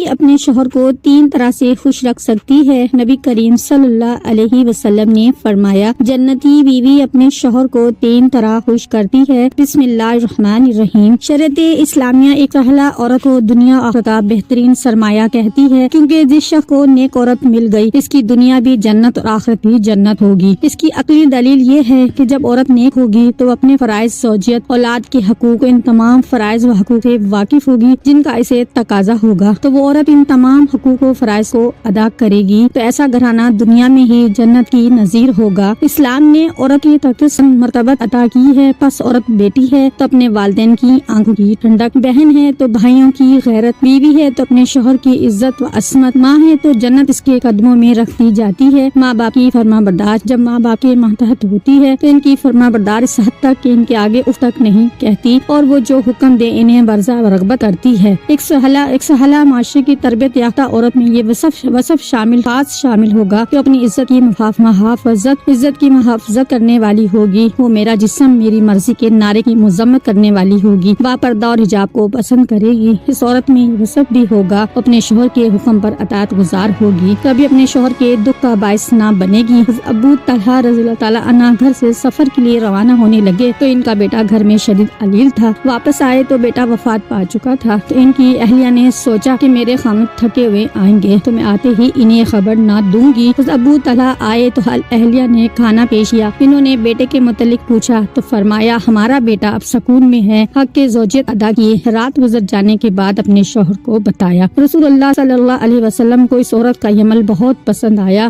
اپنے شوہر کو 3 طرح سے خوش رکھ سکتی ہے۔ نبی کریم صلی اللہ علیہ وسلم نے فرمایا، جنتی بیوی اپنے شوہر کو 3 طرح خوش کرتی ہے۔ بسم اللہ الرحمن الرحیم۔ شریعت اسلامیہ ایک صالحہ عورت کو دنیا آخرت کا بہترین سرمایہ کہتی ہے، کیونکہ جس شخص کو نیک عورت مل گئی اس کی دنیا بھی جنت اور آخرت بھی جنت ہوگی۔ اس کی عقلی دلیل یہ ہے کہ جب عورت نیک ہوگی تو اپنے فرائض، زوجیت، اولاد کے حقوق، ان تمام فرائض و حقوق سے واقف ہوگی جن کا اسے تقاضا ہوگا، تو وہ عورت ان تمام حقوق و فرائض کو ادا کرے گی تو ایسا گھرانہ دنیا میں ہی جنت کی نظیر ہوگا۔ اسلام نے عورت کی تقدس مرتبت عطا کی ہے، پس عورت بیٹی ہے تو اپنے والدین کی آنکھوں کی ٹھنڈک، بہن ہے تو بھائیوں کی غیرت، بیوی ہے تو اپنے شوہر کی عزت و عصمت، ماں ہے تو جنت اس کے قدموں میں رکھ دی جاتی ہے۔ ماں باپ کی فرما بردار جب ماں باپ کے ماتحت ہوتی ہے تو ان کی فرما بردار اس حد تک کہ ان کے آگے اف تک نہیں کہتی اور وہ جو حکم دے انہیں برزہ و رغبت کرتی ہے۔ ایک صالحہ معاشرے کی تربیت یافتہ عورت میں یہ وصف شامل ہوگا کہ اپنی عزت کی محافظت کرنے والی ہوگی، وہ میرا جسم میری مرضی کے نعرے کی مذمت کرنے والی ہوگی، باپردہ اور حجاب کو پسند کرے گی۔ اس عورت میں یہ وصف بھی ہوگا، اپنے شوہر کے حکم پر اطاعت گزار ہوگی، کبھی اپنے شوہر کے دکھ کا باعث نہ بنے گی۔ ابو طلحہ رضی اللہ تعالیٰ عنہ گھر سے سفر کے لیے روانہ ہونے لگے تو ان کا بیٹا گھر میں شدید علیل تھا۔ واپس آئے تو بیٹا وفات پا چکا تھا، تو ان کی اہلیہ نے سوچا کہ میرے خامد تھکے ہوئے آئیں گے تو میں آتے ہی انہیں خبر نہ دوں گی۔ ابو طلحہ آئے تو اہلیہ نے کھانا پیش کیا، انہوں نے بیٹے کے متعلق پوچھا تو فرمایا ہمارا بیٹا اب سکون میں ہے، حق کے زوجیت ادا کیے۔ رات گزر جانے کے بعد اپنے شوہر کو بتایا۔ رسول اللہ صلی اللہ علیہ وسلم کو اس عورت کا یہ عمل بہت پسند آیا۔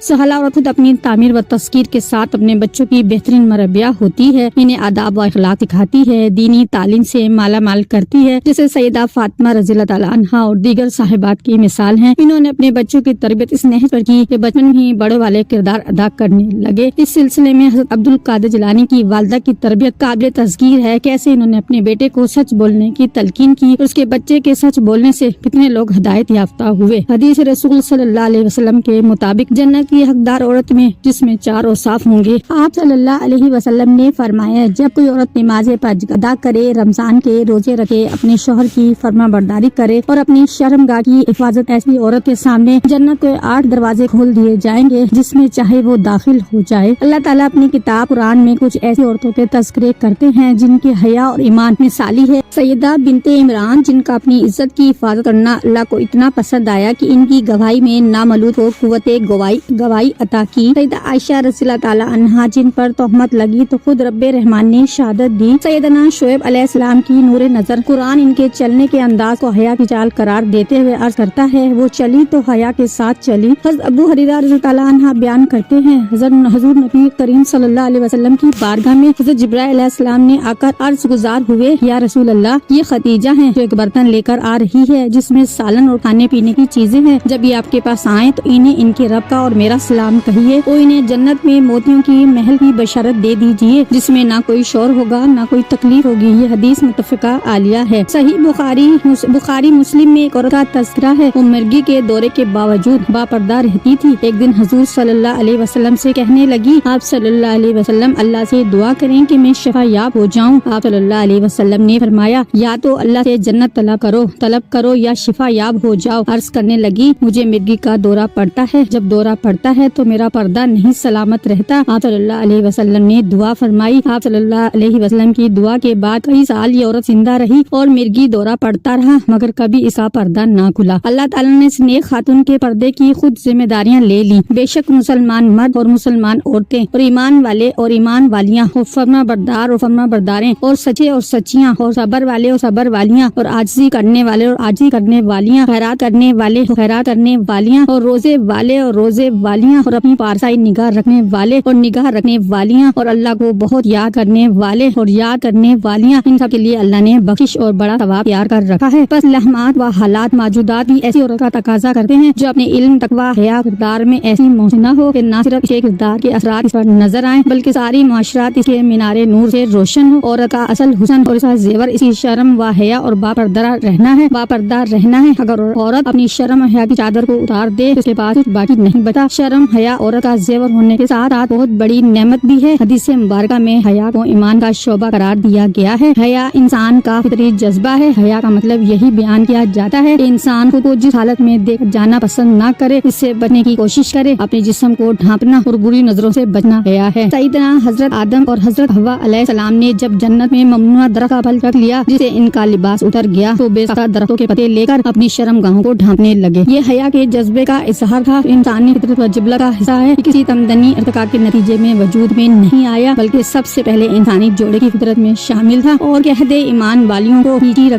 صالحہ عورت خود اپنی تعمیر و تذکیر کے ساتھ اپنے بچوں کی بہترین مربیہ ہوتی ہے، انہیں آداب و اخلاق سکھاتی ہے، دینی تعلیم سے مالا مال کرتی ہے، جیسے سیدہ فاطمہ رضی اللہ تعالیٰ عنہا اور دیگر صاحبات کی مثال ہیں۔ انہوں نے اپنے بچوں کی تربیت اس نہج پر کی کہ بچپن ہی بڑوں والے کردار ادا کرنے لگے۔ اس سلسلے میں حضرت عبد القادر جیلانی کی والدہ کی تربیت قابل تذکیر ہے، کیسے انہوں نے اپنے بیٹے کو سچ بولنے کی تلقین کی اور اس کے بچے کے سچ بولنے سے کتنے لوگ ہدایت یافتہ ہوئے۔ حدیث رسول صلی اللہ علیہ وسلم کے مطابق جنت کی حقدار عورت میں جس میں 4 اوصاف ہوں گے۔ آپ صلی اللہ علیہ وسلم نے فرمایا، جب کوئی عورت نماز فجر ادا کرے، رمضان کے روزے رکھے، اپنے شوہر کی فرما برداری کرے اور اپنی شرمگاہ کی حفاظت، ایسی عورت کے سامنے جنت کے 8 دروازے کھول دیے جائیں گے جس میں چاہے وہ داخل ہو جائے۔ اللہ تعالیٰ اپنی کتاب قرآن میں کچھ ایسی عورتوں کے تذکرے کرتے ہیں جن کی حیا اور ایمان مثالی ہے۔ سیدہ بنت عمران، جن کا اپنی عزت کی حفاظت کرنا اللہ کو اتنا پسند آیا کہ ان کی گواہی میں نامولود کو قوت گواہی عطا کی۔ سیدہ عائشہ رضی اللہ تعالیٰ عنہا، جن پر تہمت لگی تو خود رب رحمان نے شہادت دی۔ سیدنا شعیب علیہ السلام کی نور نظر، قرآن ان کے چلنے کے انداز کو حیا کی چال قرار دیتے ہوئے عرض کرتا ہے، وہ چلی تو حیا کے ساتھ چلی۔ حضرت ابو ہریرہ رضی اللہ تعالیٰ عنہ بیان کرتے ہیں، حضور نبی کریم صلی اللہ علیہ وسلم کی بارگاہ میں حضرت جبرائیل علیہ السلام نے آ کر عرض گزار ہوئے، یا رسول اللہ، یہ خدیجہ ہیں جو ایک برتن لے کر آ رہی ہے جس میں سالن اور کھانے پینے کی چیزیں ہیں، جب یہ آپ کے پاس آئیں تو انہیں ان کے رب کا اور میرا سلام کہیے، اور انہیں جنت میں موتیوں کی محل کی بشارت دے دیجیے جس میں نہ کوئی شور ہوگا نہ کوئی تکلیف ہوگی۔ یہ حدیث متفقہ عالیہ ہے۔ صحیح بخاری مسلم میں ایک عورت کا تذکرہ ہے، وہ مرگی کے دورے کے باوجود باپردہ رہتی تھی۔ ایک دن حضور صلی اللہ علیہ وسلم سے کہنے لگی، آپ صلی اللہ علیہ وسلم اللہ سے دعا کریں کہ میں شفا یاب ہو جاؤں۔ آپ صلی اللہ علیہ وسلم نے فرمایا، یا تو اللہ سے جنت طلب کرو یا شفا یاب ہو جاؤ۔ عرض کرنے لگی، مجھے مرگی کا دورہ پڑتا ہے، جب دورہ پڑتا ہے تو میرا پردہ نہیں سلامت رہتا۔ آپ صلی اللہ علیہ وسلم نے دعا فرمائی۔ آپ صلی اللہ علیہ وسلم کی دعا کے بعد کئی سال یہ عورت زندہ رہی اور مرگی دورہ پڑتا رہا، مگر کبھی اس کا پردہ نہ کھلا۔ اللہ تعالیٰ نے اس نیک خاتون کے پردے کی خود ذمہ داریاں لے لی۔ بے شک مسلمان مرد اور مسلمان عورتیں اور ایمان والے اور ایمان والیاں اور فرما بردار اور فرما برداریں اور سچے اور سچیاں اور صبر والے اور صبر والیاں اور عاجزی کرنے والے اور عاجزی کرنے والیاں، خیرات کرنے والے اور خیرات کرنے والیاں اور روزے والے اور روزے والیاں اور اپنی پارسائی نگاہ رکھنے والے اور نگاہ رکھنے والیاں اور اللہ کو بہت یاد کرنے والے اور یاد کرنے والیاں، ان سب کے لیے اللہ نے بخشش اور بڑا ثواب تیار کر رکھا ہے۔ بس لمحات و حالات موجودات بھی ایسی عورت کا تقاضا کرتے ہیں جو اپنے علم، تقویٰ، حیا، کردار میں ایسی محسنہ ہو کہ نہ صرف اس کے کردار کے اثرات اس پر نظر آئیں بلکہ ساری معاشرات اس کے مینار نور سے روشن ہو۔ عورت کا اصل حسن اور اس کا زیور اسی شرم و حیا اور باپردہ رہنا ہے۔ اگر عورت اپنی شرم و حیا کی چادر کو اتار دے تو اس کے پاس کچھ باقی نہیں بچا۔ شرم حیا عورت کا زیور ہونے کے ساتھ ساتھ بہت بڑی نعمت بھی ہے۔ حدیث مبارکہ میں حیا کو ایمان کا شعبہ قرار دیا گیا ہے۔ حیا انسان کا فطری جذبہ ہے۔ حیا کا مطلب یہی بیان کیا جاتا ہے ہے کہ انسان خود کو جس حالت میں دیکھ جانا پسند نہ کرے، اس سے بچنے کی کوشش کرے، اپنے جسم کو ڈھانپنا اور بری نظروں سے بچنا گیا ہے۔ سیدنا حضرت آدم اور حضرت حوا علیہ السلام نے جب جنت میں ممنوع درخت کا پھل چکھ لیا جسے ان کا لباس اتر گیا، تو بے ساختہ درختوں کے پتے لے کر اپنی شرم گاہوں کو ڈھانپنے لگے۔ یہ حیا کے جذبے کا اظہار تھا، انسانی فطرت و جبلت کا حصہ ہے، کسی تمدنی ارتقاء کے نتیجے میں وجود میں نہیں آیا، بلکہ سب سے پہلے انسانی جوڑے کی فطرت میں شامل تھا۔ اور کہہ دے ایمان والیوں کو میٹھی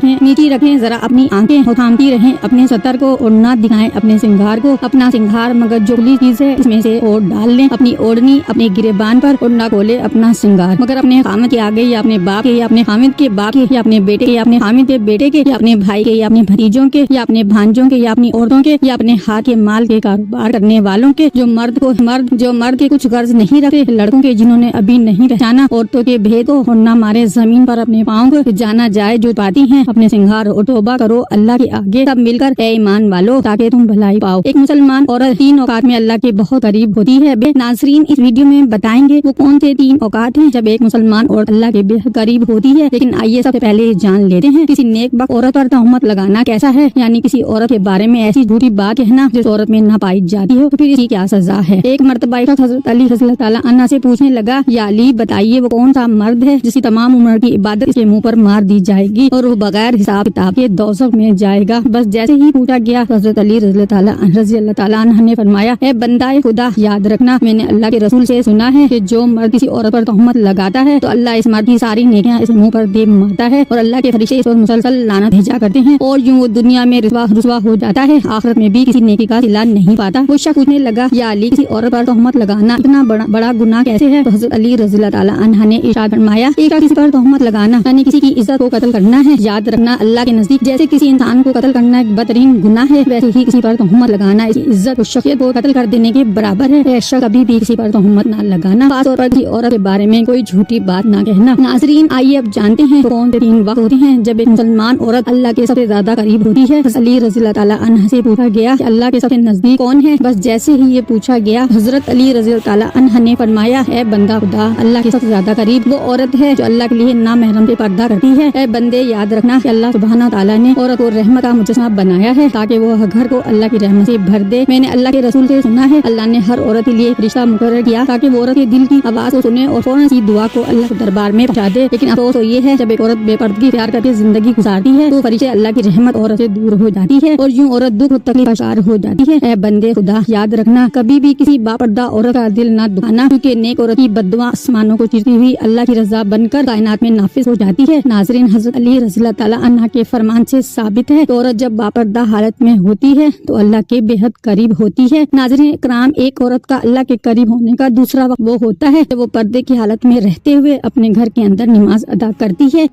رکھیں ذرا اپنی آنکھیں، اور تھامتی رہیں اپنے سطر کو، اور نہ دکھائیں اپنے سنگار کو۔ اپنا سنگار مگر جو کھلی چیز ہے اس میں سے اور ڈال لیں، اپنی اوڑھنی اپنے گریبان پر، اور نہ کھولے اپنا سنگار مگر اپنے خامد کے آگے، یا اپنے باپ کے، یا اپنے خامد کے باپ کے، یا اپنے بیٹے کے، یا اپنے خامد کے بیٹے کے، یا اپنے بھائی کے، یا اپنے بھتیجوں کے، یا اپنے بھانجوں کے، یا اپنی عورتوں کے، یا اپنے ہاتھ کے مال کے کاروبار کرنے والوں کے، جو مرد کے کچھ غرض نہیں رکھتے، لڑکوں کے جنہوں نے ابھی نہیں پہچانا عورتوں کے بھید کو، اور نہ مارے زمین پر اپنے پاؤں کو جانا جائے جو پاتی ہیں اپنے سنگار، اور توبہ کرو اللہ کے آگے سب مل کر اے ایمان والو تاکہ تم بھلائی پاؤ۔ ایک مسلمان عورت 3 اوقات میں اللہ کے بہت قریب ہوتی ہے۔ ناظرین اس ویڈیو میں بتائیں گے وہ کون سے 3 اوقات ہیں جب ایک مسلمان عورت اللہ کے بے قریب ہوتی ہے، لیکن آئیے سب سے پہلے جان لیتے ہیں کسی نیک بخت عورت پر تہمت لگانا کیسا ہے، یعنی کسی عورت کے بارے میں ایسی جھوٹی بات کہنا جس عورت میں نہ پائی جاتی ہو، تو پھر اس کی کیا سزا ہے۔ ایک مرتبہ حضرت علی رضی اللہ تعالیٰ عنہ سے پوچھنے لگا، یا علی بتائیے وہ کون سا مرد ہے جس کی تمام عمر کی عبادت اس کے منہ پر مار دی جائے گی اور وہ بغیر حساب کتاب کے دوزخ میں جائے گا۔ بس جیسے ہی پوچھا گیا حضرت علی رضی اللہ تعالیٰ عنہ نے فرمایا، اے بندہ خدا یاد رکھنا میں نے اللہ کے رسول سے سنا ہے کہ جو مرد کسی عورت پر تہمت لگاتا ہے تو اللہ اس مرد کی ساری نیکیاں اس منہ پر دے مارتا ہے، اور اللہ کے فرشتے اس پر مسلسل لعنت بھیجا کرتے ہیں، اور یوں وہ دنیا میں رسوا ہو جاتا ہے، آخرت میں بھی کسی نیکی کا صلہ نہیں پاتا۔ وہ شخص پوچھنے لگا، یا علی کسی عورت پر تہمت لگانا اتنا بڑا گناہ کیسے ہے؟ تو حضرت علی رضی اللہ تعالیٰ عنہ نے ارشاد فرمایا، ایک کسی پر تہمت لگانا یعنی کسی کی عزت کو قتل کرنا ہے۔ یاد رکھنا اللہ کے نزدیک جیسے کسی انسان کو قتل کرنا ایک بدترین گناہ ہے، ویسے ہی کسی پر تہمت لگانا اس کی عزت و شخصیت کو قتل کر دینے کے برابر ہے۔ ایسا کبھی بھی کسی پر تہمت نہ لگانا، خاص طور پر کسی عورت کے بارے میں کوئی جھوٹی بات نہ کہنا۔ ناظرین آئیے اب جانتے ہیں کون سے 3 وقت ہوتے ہیں جب ایک مسلمان عورت اللہ کے سب سے زیادہ قریب ہوتی ہے۔ حضرت علی رضی اللہ تعالیٰ عنہ سے پوچھا گیا کہ اللہ کے سب سے نزدیک کون ہے؟ بس جیسے ہی یہ پوچھا گیا حضرت علی رضی اللہ تعالیٰ عنہ نے فرمایا، اے بندہ خدا اللہ کے سب سے زیادہ قریب وہ عورت ہے جو اللہ کے لیے نامحرم سے پردہ کرتی ہے۔ اے بندے یاد رکھنا کہ اللہ سبحانہ تعالیٰ نے عورت کو رحمت کا مجسمہ بنایا ہے تاکہ وہ گھر کو اللہ کی رحمت سے بھر دے۔ میں نے اللہ کے رسول سے سنا ہے اللہ نے ہر عورت کے لیے ایک رشتہ مقرر کیا تاکہ وہ عورت کے دل کی آواز کو سنے اور فوراً سی دعا کو اللہ کے دربار میں پہنچا دے، لیکن افسوس تو یہ ہے جب ایک عورت بے پردگی اختیار کر کے زندگی گزارتی ہے تو فرشتے اللہ کی رحمت عورت سے دور ہو جاتی ہے اور یوں عورت دکھ تکلیف کا شکار ہو جاتی ہے۔ اے بندے خدا یاد رکھنا کبھی بھی کسی باپردہ عورت کا دل نہ دکھانا، کیونکہ نیک عورت کی بددعا آسمانوں کو چیرتی ہوئی اللہ کی رضا بن کر کائنات میں نافذ ہو جاتی ہے۔ ناظرین حضرت علی رضی اللہ تعالیٰ عنہ کے فرمان سے ثابت ہے کہ عورت جب باپردہ حالت میں ہوتی ہے تو اللہ کے بے حد قریب ہوتی ہے۔ ناظرین اکرام ایک عورت کا اللہ کے قریب ہونے کا دوسرا وقت وہ ہوتا ہے جب وہ پردے کی حالت میں رہتے ہوئے اپنے گھر کے اندر نماز ادا کرتی ہے۔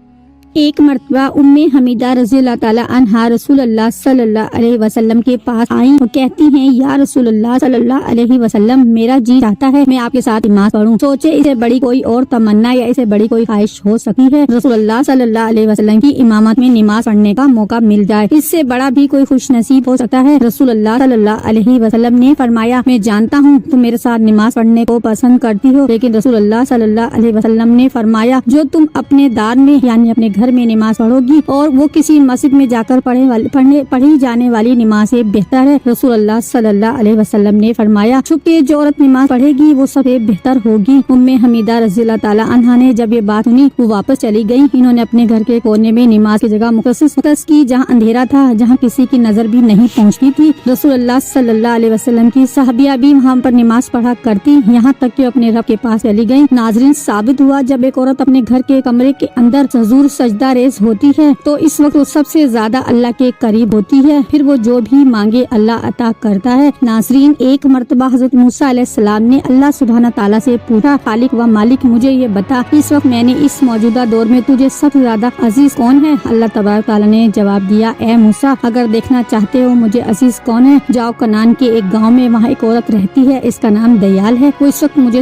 ایک مرتبہ ام حمیدہ رضی اللہ تعالیٰ عنہا رسول اللہ صلی اللہ علیہ وسلم کے پاس آئیں اور کہتی ہیں، یا رسول اللہ صلی اللہ علیہ وسلم میرا جی چاہتا ہے میں آپ کے ساتھ نماز پڑھوں، سوچے اسے بڑی کوئی اور تمنا یا اسے بڑی کوئی خواہش ہو سکتی ہے رسول اللہ صلی اللہ علیہ وسلم کی امامت میں نماز پڑھنے کا موقع مل جائے، اس سے بڑا بھی کوئی خوش نصیب ہو سکتا ہے۔ رسول اللہ صلی اللہ علیہ وسلم نے فرمایا، میں جانتا ہوں تم میرے ساتھ نماز پڑھنے کو پسند کرتی ہو، لیکن رسول اللہ صلی اللہ علیہ وسلم نے فرمایا جو تم اپنے دار میں یعنی اپنے گھر میں نماز پڑھو گی اور وہ کسی مسجد میں جا کر پڑھی جانے والی نماز سے بہتر ہے۔ رسول اللہ صلی اللہ علیہ وسلم نے فرمایا، چونکہ جو عورت نماز پڑھے گی وہ سب سے بہتر ہوگی۔ ام حمیدہ رضی اللہ تعالیٰ عنہا نے جب یہ بات سنی وہ واپس چلی گئی۔ انہوں نے اپنے گھر کے کونے میں نماز کی جگہ مخصص کی جہاں اندھیرا تھا، جہاں کسی کی نظر بھی نہیں پہنچتی تھی۔ رسول اللہ صلی اللہ علیہ وسلم کی صحابیہ بھی وہاں پر نماز پڑھا کرتی، یہاں تک کہ اپنے رب کے پاس چلی گئی۔ ناظرین ثابت ہوا جب ایک عورت اپنے گھر کے کمرے کے اندر حضور سجدہ ریز ہوتی ہے تو اس وقت وہ سب سے زیادہ اللہ کے قریب ہوتی ہے، پھر وہ جو بھی مانگے اللہ عطا کرتا ہے۔ ناظرین ایک مرتبہ حضرت موسیٰ علیہ السلام نے اللہ سبحانہ تعالیٰ سے پوچھا، خالق و مالک مجھے یہ بتا اس وقت میں نے اس موجودہ دور میں تجھے سب سے زیادہ عزیز کون ہے؟ اللہ تبارک تعالیٰ نے جواب دیا، اے موسیٰ اگر دیکھنا چاہتے ہو مجھے عزیز کون ہے جاؤ کنعان کے ایک گاؤں میں، وہاں ایک عورت رہتی ہے اس کا نام دیال ہے، وہ اس وقت مجھے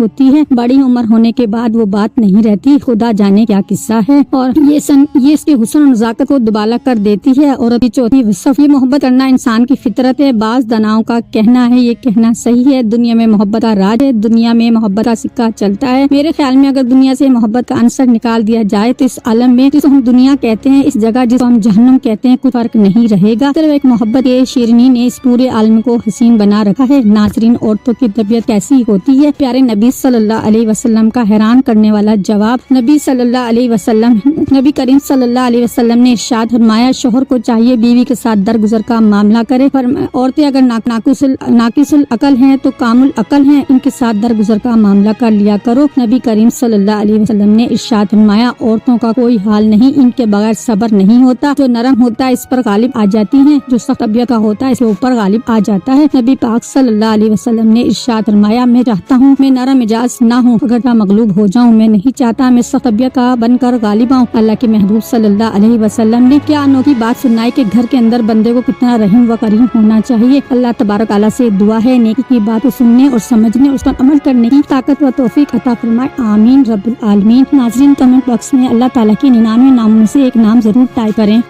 ہوتی ہے، بڑی عمر ہونے کے بعد وہ بات نہیں رہتی۔ خدا جانے کیا قصہ ہے، اور یہ اس کے حسن اور نزاکت کو دوبالا کر دیتی ہے۔ عورت کی چوتھی وصف، یہ محبت کرنا انسان کی فطرت ہے۔ بعض داناؤں کا کہنا ہے یہ کہنا صحیح ہے، دنیا میں محبت کا راج ہے، دنیا میں محبت کا سکہ چلتا ہے۔ میرے خیال میں اگر دنیا سے محبت کا عنصر نکال دیا جائے تو اس عالم میں جس کو ہم دنیا کہتے ہیں، اس جگہ جس کو ہم جہنم کہتے ہیں، کوئی فرق نہیں رہے گا۔ صرف ایک محبت کے شیرنی نے اس پورے عالم کو حسین بنا رکھا ہے۔ ناظرین، عورتوں کی طبیعت کیسی ہوتی ہے؟ پیارے نبی صلی اللہ علیہ وسلم کا حیران کرنے والا جواب۔ نبی کریم صلی اللہ علیہ وسلم نے ارشاد فرمایا، شوہر کو چاہیے بیوی کے ساتھ درگزر کا معاملہ کرے۔ عورتیں اگر ناقص العقل ہیں تو کامل عقل ہیں، ان کے ساتھ درگزر کا معاملہ کر لیا کرو۔ نبی کریم صلی اللہ علیہ وسلم نے ارشاد فرمایا، عورتوں کا کوئی حال نہیں، ان کے بغیر صبر نہیں ہوتا۔ جو نرم ہوتا ہے اس پر غالب آ جاتی ہیں، جو سخت طبیعت کا ہوتا ہے اس کے اوپر غالب آ جاتا ہے۔ نبی پاک صلی اللہ علیہ وسلم نے ارشاد فرمایا، میں چاہتا ہوں میں نرم مزاج نہ ہوں اگر میں مغلوب ہو جاؤں، میں نہیں چاہتا میں سخت طبیعت کا بن کر غالب آؤں۔ اللہ کے محبوب صلی اللہ علیہ وسلم نے کیا انوکھی بات سنائی کہ گھر کے اندر بندے کو کتنا رحیم و کریم ہونا چاہیے۔ اللہ تبارک تعالیٰ سے دعا ہے نیکی کی بات کو سننے اور سمجھنے اور اس پر عمل کرنے کی طاقت و توفیق عطا فرمائے، آمین رب العالمین۔ ناظرین، کمنٹ باکس میں اللہ تعالیٰ کے 99 ناموں میں سے ایک نام ضرور ٹائپ کریں۔